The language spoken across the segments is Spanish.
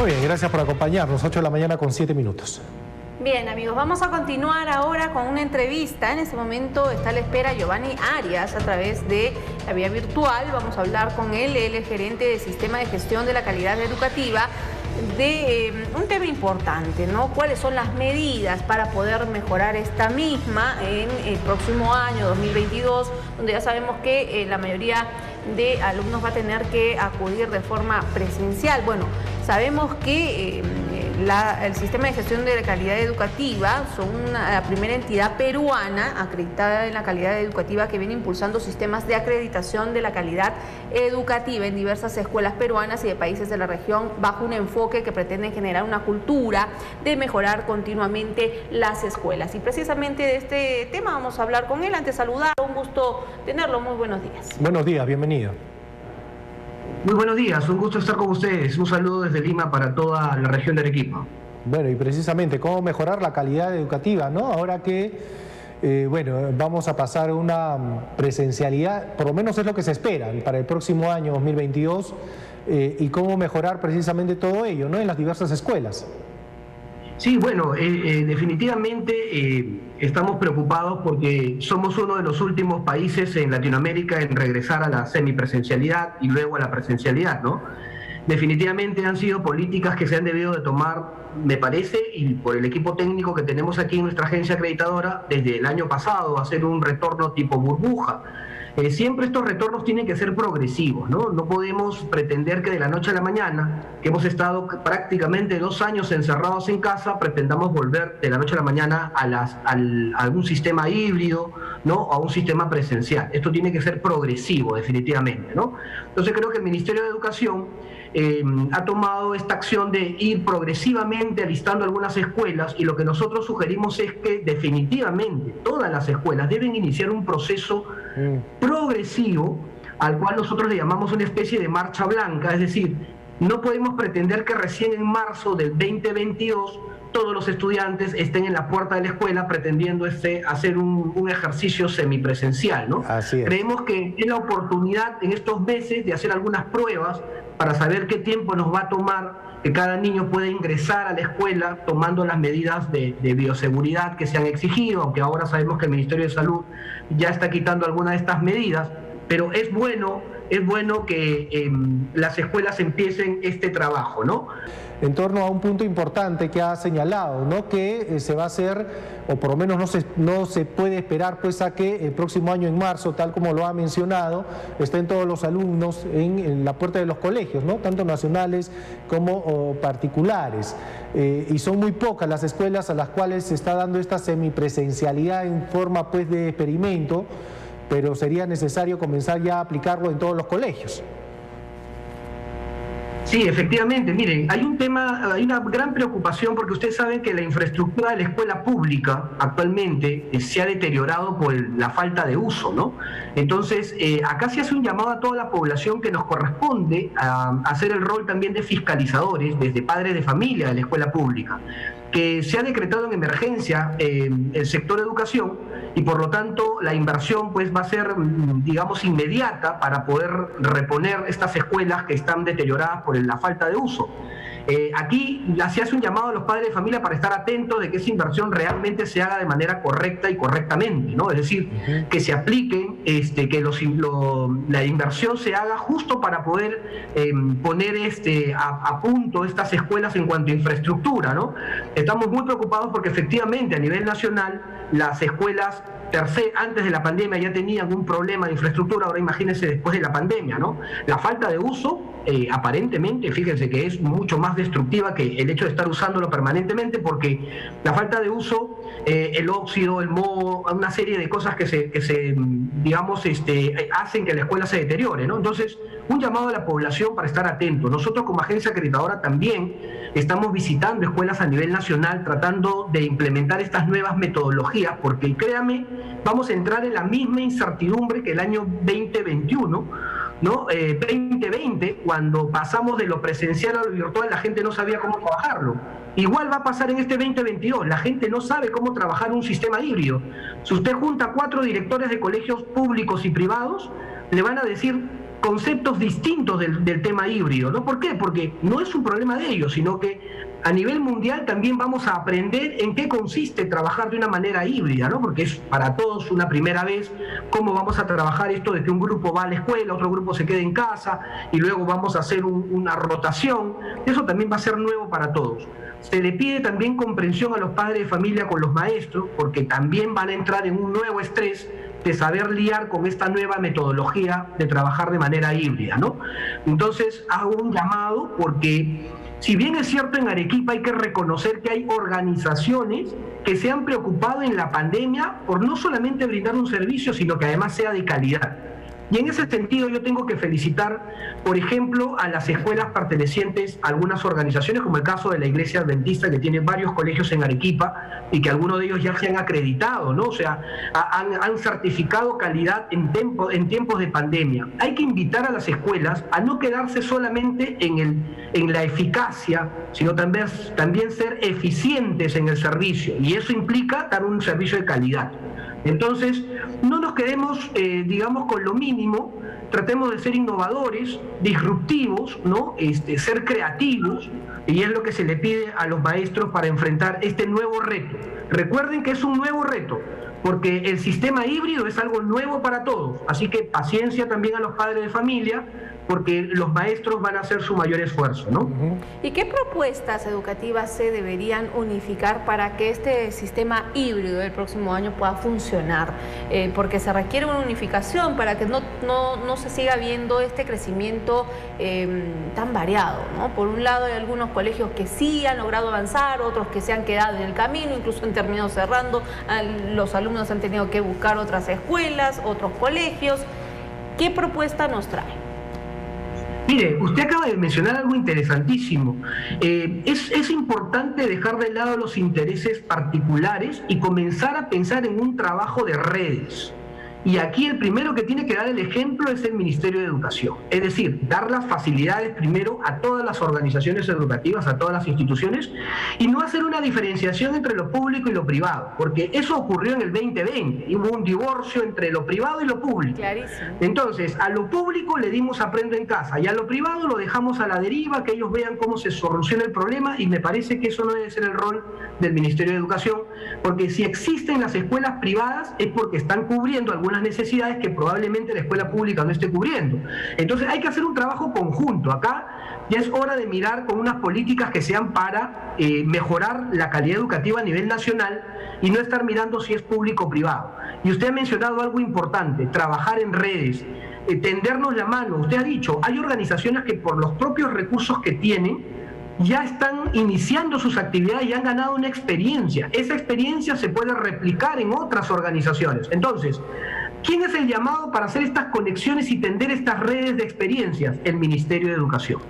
Muy bien, gracias por acompañarnos. 8 de la mañana con 7 minutos. Bien, amigos, vamos a continuar ahora con una entrevista. En este momento está a la espera Giovanni Arias a través de la vía virtual. Vamos a hablar con él. Él es gerente de Sistema de Gestión de la Calidad Educativa, de un tema importante, ¿no? ¿Cuáles son las medidas para poder mejorar esta misma en el próximo año 2022, donde ya sabemos que la mayoría de alumnos va a tener que acudir de forma presencial? Bueno, sabemos que el Sistema de Gestión de la Calidad Educativa son la primera entidad peruana acreditada en la calidad educativa que viene impulsando sistemas de acreditación de la calidad educativa en diversas escuelas peruanas y de países de la región, bajo un enfoque que pretende generar una cultura de mejorar continuamente las escuelas. Y precisamente de este tema vamos a hablar con él. Antes de saludar, un gusto tenerlo. Muy buenos días. Buenos días, bienvenido. Muy buenos días, un gusto estar con ustedes. Un saludo desde Lima para toda la región de Arequipa. Bueno, y precisamente cómo mejorar la calidad educativa, ¿no? Ahora que, bueno, vamos a pasar una presencialidad, por lo menos es lo que se espera para el próximo año 2022, y cómo mejorar precisamente todo ello, ¿no? En las diversas escuelas. Sí, bueno, definitivamente estamos preocupados porque somos uno de los últimos países en Latinoamérica en regresar a la semipresencialidad y luego a la presencialidad, ¿no? Definitivamente han sido políticas que se han debido de tomar, me parece, y por el equipo técnico que tenemos aquí en nuestra agencia acreditadora, desde el año pasado, hacer un retorno tipo burbuja. Siempre estos retornos tienen que ser progresivos, ¿no? No podemos pretender que de la noche a la mañana, que hemos estado prácticamente 2 años encerrados en casa, pretendamos volver de la noche a la mañana a algún sistema híbrido, ¿no? O a un sistema presencial. Esto tiene que ser progresivo, definitivamente, ¿no? Entonces creo que el Ministerio de Educación ha tomado esta acción de ir progresivamente alistando algunas escuelas, y lo que nosotros sugerimos es que definitivamente todas las escuelas deben iniciar un proceso progresivo, al cual nosotros le llamamos una especie de marcha blanca. Es decir, no podemos pretender que recién en marzo del 2022 todos los estudiantes estén en la puerta de la escuela pretendiendo hacer un ejercicio semipresencial, ¿no? Así es. Creemos que es la oportunidad en estos meses de hacer algunas pruebas para saber qué tiempo nos va a tomar que cada niño pueda ingresar a la escuela tomando las medidas de bioseguridad que se han exigido, aunque ahora sabemos que el Ministerio de Salud ya está quitando algunas de estas medidas, pero es bueno que las escuelas empiecen este trabajo, ¿no? En torno a un punto importante que ha señalado, ¿no? Que se va a hacer, o por lo menos no se puede esperar pues a que el próximo año en marzo, tal como lo ha mencionado, estén todos los alumnos en la puerta de los colegios, ¿no? Tanto nacionales como particulares. Y son muy pocas las escuelas a las cuales se está dando esta semipresencialidad en forma pues de experimento, pero sería necesario comenzar ya a aplicarlo en todos los colegios. Sí, efectivamente. Miren, hay una gran preocupación porque ustedes saben que la infraestructura de la escuela pública actualmente se ha deteriorado por la falta de uso, ¿no? Entonces, acá se hace un llamado a toda la población que nos corresponde a hacer el rol también de fiscalizadores, desde padres de familia de la escuela pública, que se ha decretado en emergencia el sector educación, y por lo tanto la inversión pues va a ser, digamos, inmediata para poder reponer estas escuelas que están deterioradas por la falta de uso. Aquí se hace un llamado a los padres de familia para estar atentos de que esa inversión realmente se haga de manera correcta y correctamente, ¿no? Es decir, que se apliquen, que la inversión se haga justo para poder poner a punto estas escuelas en cuanto a infraestructura, ¿no? Estamos muy preocupados porque efectivamente a nivel nacional las escuelas antes de la pandemia ya tenían un problema de infraestructura, ahora imagínense después de la pandemia, ¿no? La falta de uso, aparentemente, fíjense que es mucho más destructiva que el hecho de estar usándolo permanentemente, porque la falta de uso, el óxido, el moho, una serie de cosas que se digamos, hacen que la escuela se deteriore, ¿no? Entonces, un llamado a la población para estar atentos. Nosotros como agencia acreditadora también estamos visitando escuelas a nivel nacional tratando de implementar estas nuevas metodologías, porque créame, vamos a entrar en la misma incertidumbre que el año 2021, ¿no? 2020, cuando pasamos de lo presencial a lo virtual, la gente no sabía cómo trabajarlo. Igual va a pasar en este 2022, la gente no sabe cómo trabajar un sistema híbrido. Si usted junta 4 directores de colegios públicos y privados, le van a decir conceptos distintos del tema híbrido, ¿no? ¿Por qué? Porque no es un problema de ellos, sino que a nivel mundial también vamos a aprender en qué consiste trabajar de una manera híbrida, ¿no? Porque es para todos una primera vez cómo vamos a trabajar esto de que un grupo va a la escuela, otro grupo se quede en casa y luego vamos a hacer una rotación. Eso también va a ser nuevo para todos. Se le pide también comprensión a los padres de familia con los maestros, porque también van a entrar en un nuevo estrés de saber lidiar con esta nueva metodología de trabajar de manera híbrida, ¿no? Entonces hago un llamado porque, si bien es cierto, en Arequipa hay que reconocer que hay organizaciones que se han preocupado en la pandemia por no solamente brindar un servicio, sino que además sea de calidad. Y en ese sentido yo tengo que felicitar, por ejemplo, a las escuelas pertenecientes a algunas organizaciones, como el caso de la Iglesia Adventista, que tiene varios colegios en Arequipa y que algunos de ellos ya se han acreditado, ¿no? O sea, han certificado calidad en tiempos de pandemia. Hay que invitar a las escuelas a no quedarse solamente en la eficacia, sino también ser eficientes en el servicio, y eso implica dar un servicio de calidad. Entonces, no nos quedemos, digamos, con lo mínimo, tratemos de ser innovadores, disruptivos, ¿no? Ser creativos, y es lo que se le pide a los maestros para enfrentar este nuevo reto. Recuerden que es un nuevo reto, porque el sistema híbrido es algo nuevo para todos, así que paciencia también a los padres de familia, porque los maestros van a hacer su mayor esfuerzo, ¿no? ¿Y qué propuestas educativas se deberían unificar para que este sistema híbrido del próximo año pueda funcionar? Porque se requiere una unificación para que no se siga viendo este crecimiento tan variado, ¿no? Por un lado hay algunos colegios que sí han logrado avanzar, otros que se han quedado en el camino, incluso han terminado cerrando, los alumnos han tenido que buscar otras escuelas, otros colegios. ¿Qué propuesta nos trae? Mire, usted acaba de mencionar algo interesantísimo. Es importante dejar de lado los intereses particulares y comenzar a pensar en un trabajo de redes. Y aquí el primero que tiene que dar el ejemplo es el Ministerio de Educación. Es decir, dar las facilidades primero a todas las organizaciones educativas, a todas las instituciones, y no hacer una diferenciación entre lo público y lo privado, porque eso ocurrió en el 2020, y hubo un divorcio entre lo privado y lo público. Clarísimo. Entonces, a lo público le dimos Aprendo en Casa, y a lo privado lo dejamos a la deriva, que ellos vean cómo se soluciona el problema, y me parece que eso no debe ser el rol del Ministerio de Educación, porque si existen las escuelas privadas es porque están cubriendo algunas necesidades que probablemente la escuela pública no esté cubriendo. Entonces hay que hacer un trabajo conjunto. Acá ya es hora de mirar con unas políticas que sean para mejorar la calidad educativa a nivel nacional y no estar mirando si es público o privado. Y usted ha mencionado algo importante, trabajar en redes, tendernos la mano. Usted ha dicho, hay organizaciones que por los propios recursos que tienen ya están iniciando sus actividades y han ganado una experiencia. Esa experiencia se puede replicar en otras organizaciones. Entonces, ¿quién es el llamado para hacer estas conexiones y tender estas redes de experiencias? El Ministerio de Educación.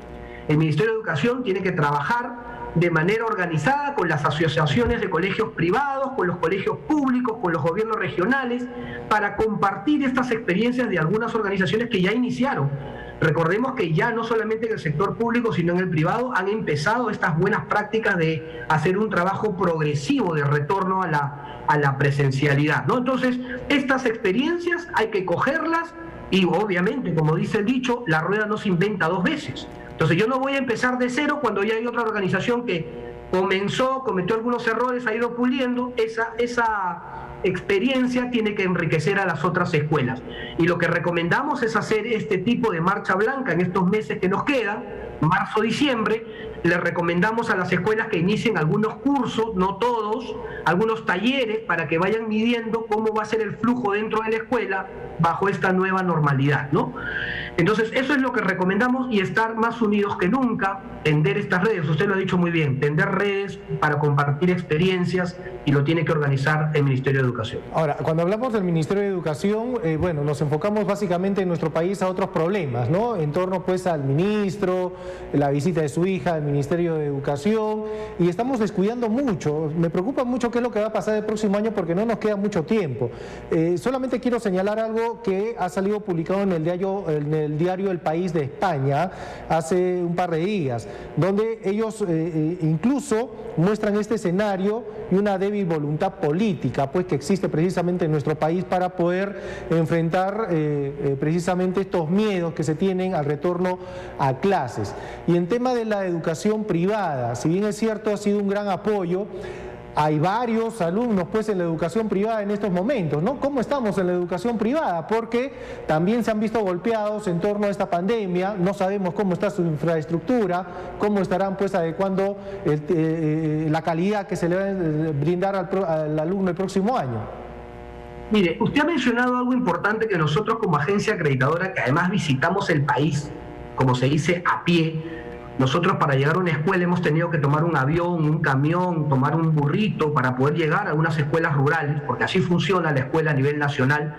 El Ministerio de Educación tiene que trabajar de manera organizada con las asociaciones de colegios privados, con los colegios públicos, con los gobiernos regionales, para compartir estas experiencias de algunas organizaciones que ya iniciaron. Recordemos que ya no solamente en el sector público, sino en el privado, han empezado estas buenas prácticas de hacer un trabajo progresivo de retorno a la presencialidad, ¿no? Entonces, estas experiencias hay que cogerlas y obviamente, como dice el dicho, la rueda no se inventa dos veces. Entonces yo no voy a empezar de cero cuando ya hay otra organización que cometió algunos errores, ha ido puliendo. Esa experiencia tiene que enriquecer a las otras escuelas. Y lo que recomendamos es hacer este tipo de marcha blanca en estos meses que nos quedan, marzo, diciembre. Les recomendamos a las escuelas que inicien algunos cursos, no todos, algunos talleres para que vayan midiendo cómo va a ser el flujo dentro de la escuela bajo esta nueva normalidad, ¿no? Entonces, eso es lo que recomendamos y estar más unidos que nunca, tender estas redes, usted lo ha dicho muy bien, tender redes para compartir experiencias y lo tiene que organizar el Ministerio de Educación. Ahora, cuando hablamos del Ministerio de Educación, bueno, nos enfocamos básicamente en nuestro país a otros problemas, ¿no? En torno pues al ministro, la visita de su hija al Ministerio de Educación, y estamos descuidando mucho. Me preocupa mucho qué es lo que va a pasar el próximo año porque no nos queda mucho tiempo. Solamente quiero señalar algo escenario que ha salido publicado en el diario El País de España hace un par de días, donde ellos incluso muestran este escenario y una débil voluntad política, pues que existe precisamente en nuestro país para poder enfrentar precisamente estos miedos que se tienen al retorno a clases. Y en tema de la educación privada, si bien es cierto, ha sido un gran apoyo, hay varios alumnos pues en la educación privada en estos momentos, ¿no? ¿Cómo estamos en la educación privada? Porque también se han visto golpeados en torno a esta pandemia, no sabemos cómo está su infraestructura, cómo estarán pues adecuando la calidad que se le va a brindar al alumno el próximo año. Mire, usted ha mencionado algo importante que nosotros como agencia acreditadora, que además visitamos el país, como se dice, a pie. Nosotros para llegar a una escuela hemos tenido que tomar un avión, un camión, tomar un burrito para poder llegar a algunas escuelas rurales, porque así funciona la escuela a nivel nacional.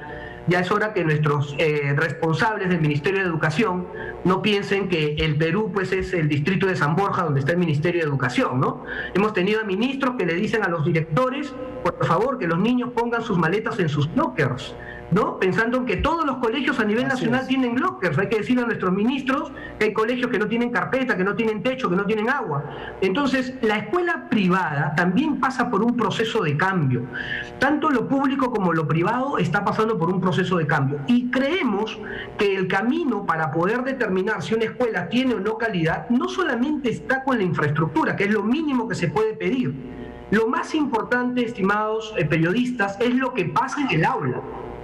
Ya es hora que nuestros responsables del Ministerio de Educación no piensen que el Perú pues es el distrito de San Borja donde está el Ministerio de Educación, ¿no? Hemos tenido a ministros que le dicen a los directores, por favor, que los niños pongan sus maletas en sus lockers, ¿no? Pensando en que todos los colegios a nivel nacional tienen lockers. Hay que decirle a nuestros ministros que hay colegios que no tienen carpeta, que no tienen techo, que no tienen agua. Entonces, la escuela privada también pasa por un proceso de cambio. Tanto lo público como lo privado está pasando por un proceso de cambio. Y creemos que el camino para poder determinar si una escuela tiene o no calidad no solamente está con la infraestructura, que es lo mínimo que se puede pedir. Lo más importante, estimados periodistas, es lo que pasa en el aula.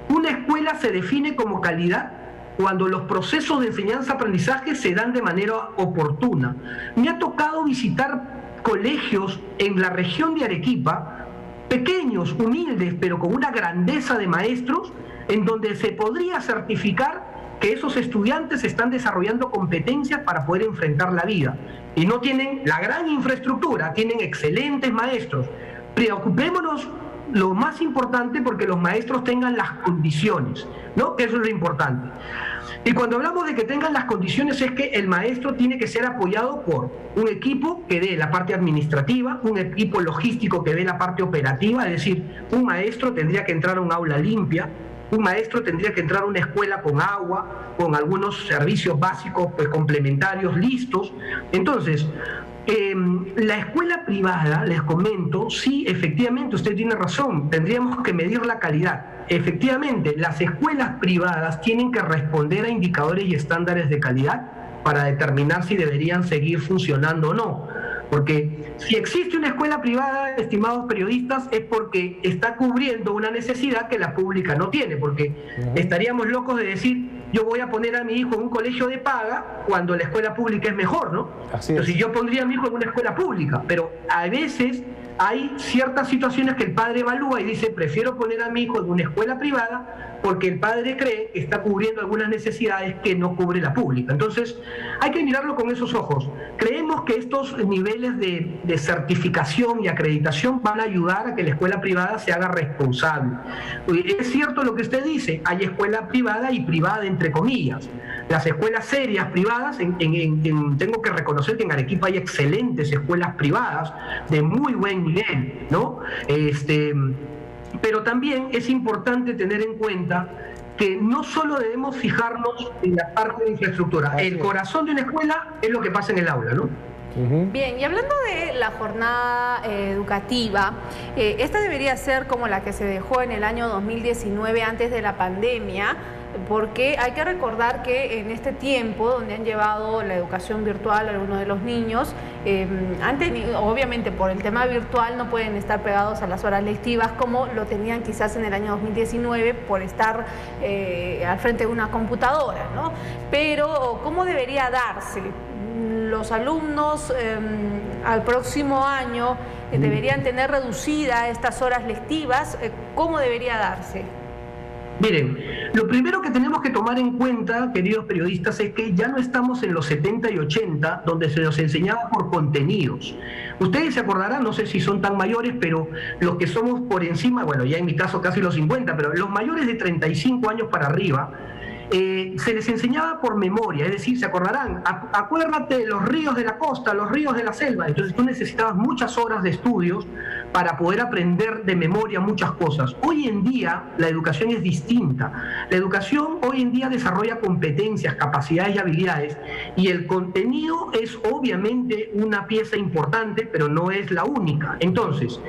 Una escuela se define como calidad cuando los procesos de enseñanza-aprendizaje se dan de manera oportuna. Me ha tocado visitar colegios en la región de Arequipa, pequeños, humildes, pero con una grandeza de maestros, en donde se podría certificar que esos estudiantes están desarrollando competencias para poder enfrentar la vida. Y no tienen la gran infraestructura, tienen excelentes maestros. Preocupémonos lo más importante porque los maestros tengan las condiciones, ¿no? Que eso es lo importante. Y cuando hablamos de que tengan las condiciones es que el maestro tiene que ser apoyado por un equipo que dé la parte administrativa, un equipo logístico que dé la parte operativa, es decir, un maestro tendría que entrar a un aula limpia, un maestro tendría que entrar a una escuela con agua, con algunos servicios básicos pues, complementarios listos. Entonces, la escuela privada, les comento, sí, efectivamente, usted tiene razón, tendríamos que medir la calidad. Efectivamente, las escuelas privadas tienen que responder a indicadores y estándares de calidad para determinar si deberían seguir funcionando o no. Porque si existe una escuela privada, estimados periodistas, es porque está cubriendo una necesidad que la pública no tiene, porque estaríamos locos de decir, yo voy a poner a mi hijo en un colegio de paga cuando la escuela pública es mejor, ¿no? Entonces yo pondría a mi hijo en una escuela pública, pero a veces hay ciertas situaciones que el padre evalúa y dice, prefiero poner a mi hijo en una escuela privada porque el padre cree que está cubriendo algunas necesidades que no cubre la pública. Entonces, hay que mirarlo con esos ojos. Creemos que estos niveles de certificación y acreditación van a ayudar a que la escuela privada se haga responsable. Es cierto lo que usted dice, hay escuela privada y privada entre comillas. Las escuelas serias privadas, tengo que reconocer que en Arequipa hay excelentes escuelas privadas de muy buen nivel, ¿no? Pero también es importante tener en cuenta que no solo debemos fijarnos en la parte de infraestructura. El corazón de una escuela es lo que pasa en el aula, ¿no? Bien, y hablando de la jornada educativa, esta debería ser como la que se dejó en el año 2019 antes de la pandemia, porque hay que recordar que en este tiempo donde han llevado la educación virtual a algunos de los niños, han tenido, obviamente por el tema virtual no pueden estar pegados a las horas lectivas como lo tenían quizás en el año 2019 por estar al frente de una computadora, ¿no? Pero ¿cómo debería darse? Los alumnos al próximo año deberían tener reducidas estas horas lectivas. ¿Cómo debería darse? Miren, lo primero que tenemos que tomar en cuenta, queridos periodistas, es que ya no estamos en los 70 y 80, donde se nos enseñaba por contenidos. Ustedes se acordarán, no sé si son tan mayores, pero los que somos por encima, bueno, ya en mi caso casi los 50, pero los mayores de 35 años para arriba, se les enseñaba por memoria, es decir, se acordarán, acuérdate de los ríos de la costa, los ríos de la selva. Entonces tú necesitabas muchas horas de estudios para poder aprender de memoria muchas cosas. Hoy en día la educación es distinta. La educación hoy en día desarrolla competencias, capacidades y habilidades, y el contenido es obviamente una pieza importante, pero no es la única. Entonces,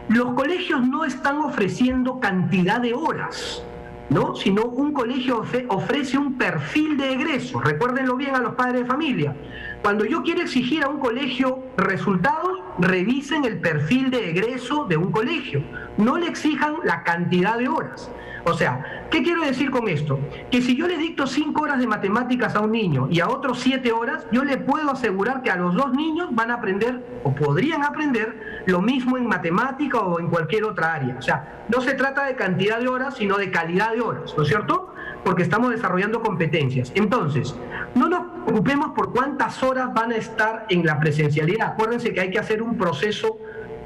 los colegios no están ofreciendo cantidad de horas, ¿no? Sino un colegio ofrece un perfil de egreso. Recuérdenlo bien a los padres de familia. Cuando yo quiero exigir a un colegio resultados, revisen el perfil de egreso de un colegio. No le exijan la cantidad de horas. O sea, ¿qué quiero decir con esto? Que si yo le dicto 5 horas de matemáticas a un niño y a otros 7 horas, yo le puedo asegurar que a los 2 niños van a aprender o podrían aprender lo mismo en matemática o en cualquier otra área. O sea, no se trata de cantidad de horas, sino de calidad de horas, ¿no es cierto? Porque estamos desarrollando competencias. Entonces, no nos preocupemos por cuántas horas van a estar en la presencialidad. Acuérdense que hay que hacer un proceso,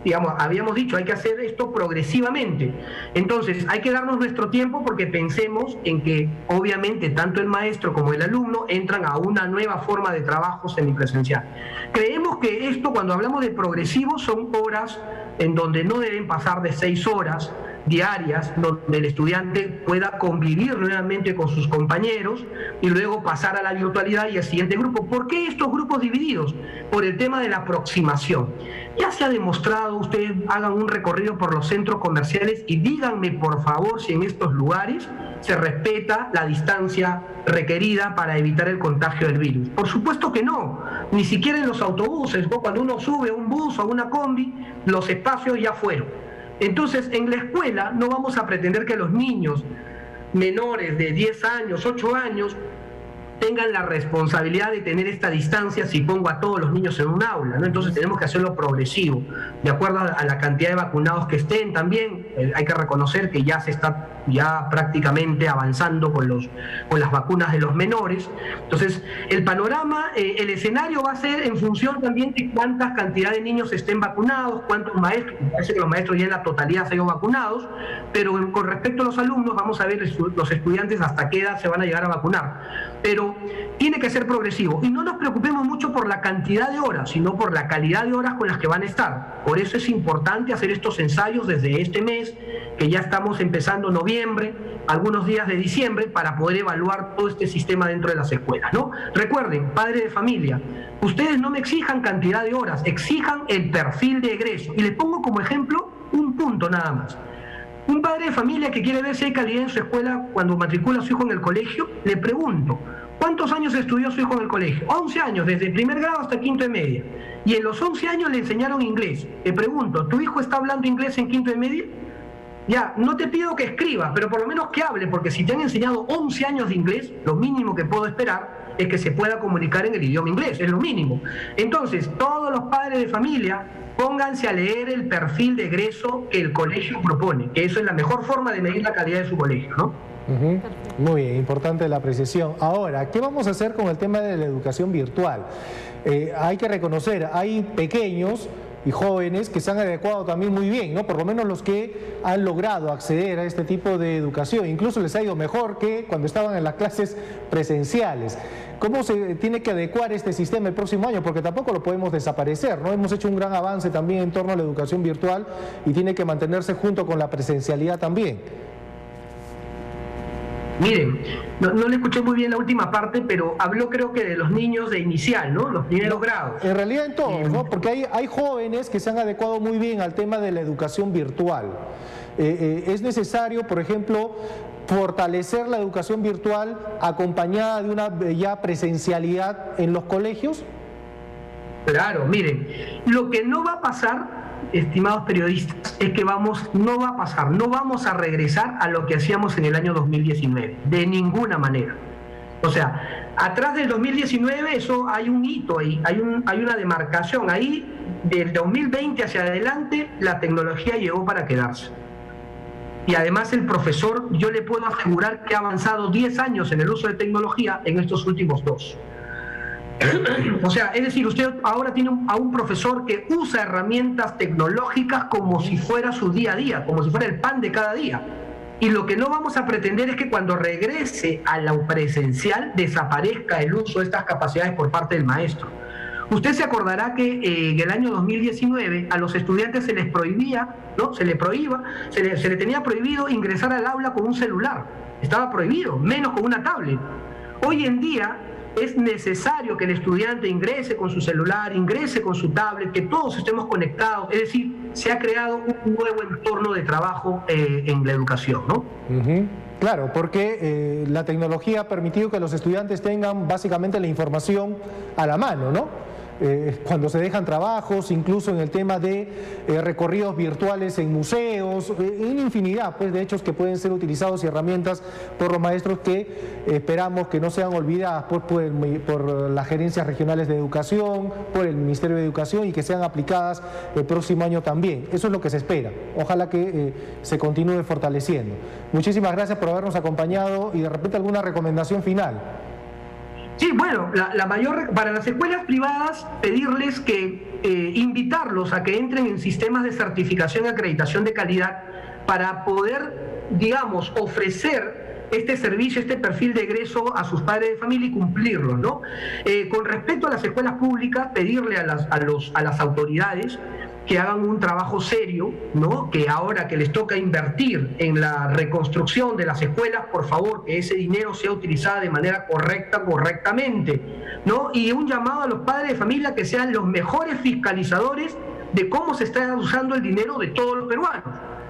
digamos, habíamos dicho, hay que hacer esto progresivamente. Entonces, hay que darnos nuestro tiempo porque pensemos en que, obviamente, tanto el maestro como el alumno entran a una nueva forma de trabajo semipresencial. Creemos que esto, cuando hablamos de progresivo, son horas en donde no deben pasar de 6 horas diarias, donde el estudiante pueda convivir nuevamente con sus compañeros y luego pasar a la virtualidad y al siguiente grupo. ¿Por qué estos grupos divididos? Por el tema de la aproximación. Ya se ha demostrado, ustedes hagan un recorrido por los centros comerciales y díganme por favor si en estos lugares se respeta la distancia requerida para evitar el contagio del virus. Por supuesto que no, ni siquiera en los autobuses, ¿no? Cuando uno sube a un bus o a una combi, los espacios ya fueron. Entonces, en la escuela no vamos a pretender que los niños menores de 10 años, 8 años, tengan la responsabilidad de tener esta distancia si pongo a todos los niños en un aula, ¿no? Entonces tenemos que hacerlo progresivo, de acuerdo a la cantidad de vacunados que estén también. Hay que reconocer que ya se está prácticamente avanzando con las vacunas de los menores. Entonces, el panorama, el escenario va a ser en función también de cuántas cantidad de niños estén vacunados, cuántos maestros, parece que los maestros ya en la totalidad se han ido vacunados, pero con respecto a los alumnos, vamos a ver los estudiantes hasta qué edad se van a llegar a vacunar. Pero tiene que ser progresivo y no nos preocupemos mucho por la cantidad de horas, sino por la calidad de horas con las que van a estar. Por eso es importante hacer estos ensayos desde este mes, que ya estamos empezando noviembre, algunos días de diciembre, para poder evaluar todo este sistema dentro de las escuelas, ¿no? Recuerden, padres de familia, ustedes no me exijan cantidad de horas, exijan el perfil de egreso. Y les pongo como ejemplo un punto nada más. Un padre de familia que quiere ver si hay calidad en su escuela cuando matricula a su hijo en el colegio, le pregunto, ¿cuántos años estudió su hijo en el colegio? 11 años, desde el primer grado hasta quinto de media. Y en los 11 años le enseñaron inglés. Le pregunto, ¿tu hijo está hablando inglés en quinto de media? Ya, no te pido que escriba, pero por lo menos que hable, porque si te han enseñado 11 años de inglés, lo mínimo que puedo esperar es que se pueda comunicar en el idioma inglés, es lo mínimo. Entonces, todos los padres de familia, pónganse a leer el perfil de egreso que el colegio propone, que eso es la mejor forma de medir la calidad de su colegio, ¿no? Muy bien, importante la precisión. Ahora, ¿qué vamos a hacer con el tema de la educación virtual? Hay que reconocer, hay pequeños y jóvenes que se han adecuado también muy bien, ¿no? Por lo menos los que han logrado acceder a este tipo de educación. Incluso les ha ido mejor que cuando estaban en las clases presenciales. ¿Cómo se tiene que adecuar este sistema el próximo año? Porque tampoco lo podemos desaparecer, ¿no? Hemos hecho un gran avance también en torno a la educación virtual y tiene que mantenerse junto con la presencialidad también. Miren, no le escuché muy bien la última parte, pero habló creo que de los niños de inicial, ¿no? Los primeros grados. En realidad en todos, ¿no? Porque hay jóvenes que se han adecuado muy bien al tema de la educación virtual. Es necesario, por ejemplo, fortalecer la educación virtual acompañada de una ya presencialidad en los colegios. Claro, miren, lo que no va a pasar, estimados periodistas, es que no va a pasar, no vamos a regresar a lo que hacíamos en el año 2019, de ninguna manera. O sea, atrás del 2019 eso hay un hito ahí, hay una demarcación ahí. Del 2020 hacia adelante la tecnología llegó para quedarse. Y además el profesor, yo le puedo asegurar que ha avanzado 10 años en el uso de tecnología en estos últimos 2. O sea, es decir, usted ahora tiene a un profesor que usa herramientas tecnológicas como si fuera su día a día, como si fuera el pan de cada día. Y lo que no vamos a pretender es que cuando regrese a lo presencial desaparezca el uso de estas capacidades por parte del maestro. Usted se acordará que en el año 2019 a los estudiantes se les prohibía, ¿no? Se le tenía prohibido ingresar al aula con un celular. Estaba prohibido, menos con una tablet. Hoy en día es necesario que el estudiante ingrese con su celular, ingrese con su tablet, que todos estemos conectados. Es decir, se ha creado un nuevo entorno de trabajo en la educación, ¿no? Claro, porque la tecnología ha permitido que los estudiantes tengan básicamente la información a la mano, ¿no? Cuando se dejan trabajos, incluso en el tema de recorridos virtuales en museos, una infinidad pues, de hechos que pueden ser utilizados y herramientas por los maestros que esperamos que no sean olvidadas por las gerencias regionales de educación, por el Ministerio de Educación y que sean aplicadas el próximo año también. Eso es lo que se espera. Ojalá que se continúe fortaleciendo. Muchísimas gracias por habernos acompañado y de repente alguna recomendación final. Sí, bueno, para las escuelas privadas pedirles que invitarlos a que entren en sistemas de certificación y acreditación de calidad para poder, digamos, ofrecer este servicio, este perfil de egreso a sus padres de familia y cumplirlo, ¿no? Con respecto a las escuelas públicas, pedirle a las autoridades que hagan un trabajo serio, ¿no? Que ahora que les toca invertir en la reconstrucción de las escuelas, por favor, que ese dinero sea utilizado de manera correctamente, ¿no? Y un llamado a los padres de familia que sean los mejores fiscalizadores de cómo se está usando el dinero de todos los peruanos.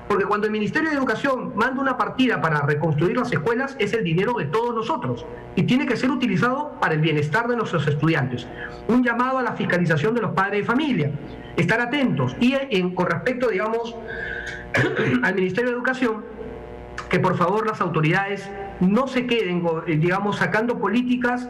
Porque cuando el Ministerio de Educación manda una partida para reconstruir las escuelas, es el dinero de todos nosotros y tiene que ser utilizado para el bienestar de nuestros estudiantes. Un llamado a la fiscalización de los padres de familia, estar atentos. Y con respecto, digamos, al Ministerio de Educación, que por favor las autoridades no se queden, digamos, sacando políticas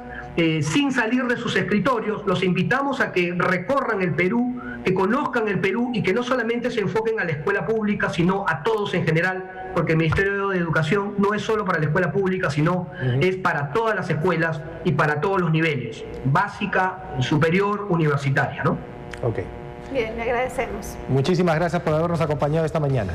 sin salir de sus escritorios. Los invitamos a que recorran el Perú, que conozcan el Perú y que no solamente se enfoquen a la escuela pública, sino a todos en general, porque el Ministerio de Educación no es solo para la escuela pública, sino es para todas las escuelas y para todos los niveles, básica, superior, universitaria, ¿no? Ok. Bien, le agradecemos. Muchísimas gracias por habernos acompañado esta mañana.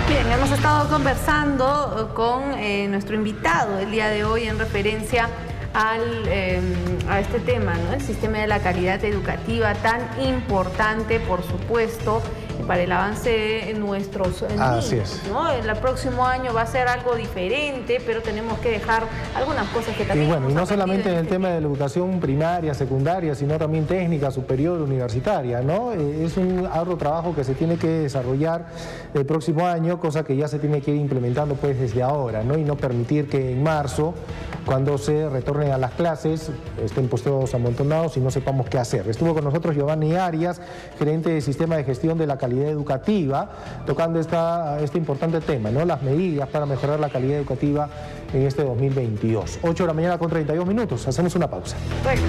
Bien, hemos estado conversando con nuestro invitado el día de hoy en referencia a este tema, ¿no? El sistema de la calidad educativa tan importante, por supuesto, para el avance de nuestros niños. Así es. ¿No? El próximo año va a ser algo diferente, pero tenemos que dejar algunas cosas que también... Y bueno, y no solamente en el tema de la educación primaria, secundaria, sino también técnica, superior, universitaria, ¿no? Es un arduo trabajo que se tiene que desarrollar el próximo año, cosa que ya se tiene que ir implementando pues desde ahora, ¿no? Y no permitir que en marzo, cuando se retornen a las clases, estén pues todos amontonados y no sepamos qué hacer. Estuvo con nosotros Giovanni Arias, gerente de Sistema de Gestión de la Calidad Educativa, tocando este importante tema, ¿no? Las medidas para mejorar la calidad educativa en este 2022. 8 de la mañana con 32 minutos. Hacemos una pausa. Bueno.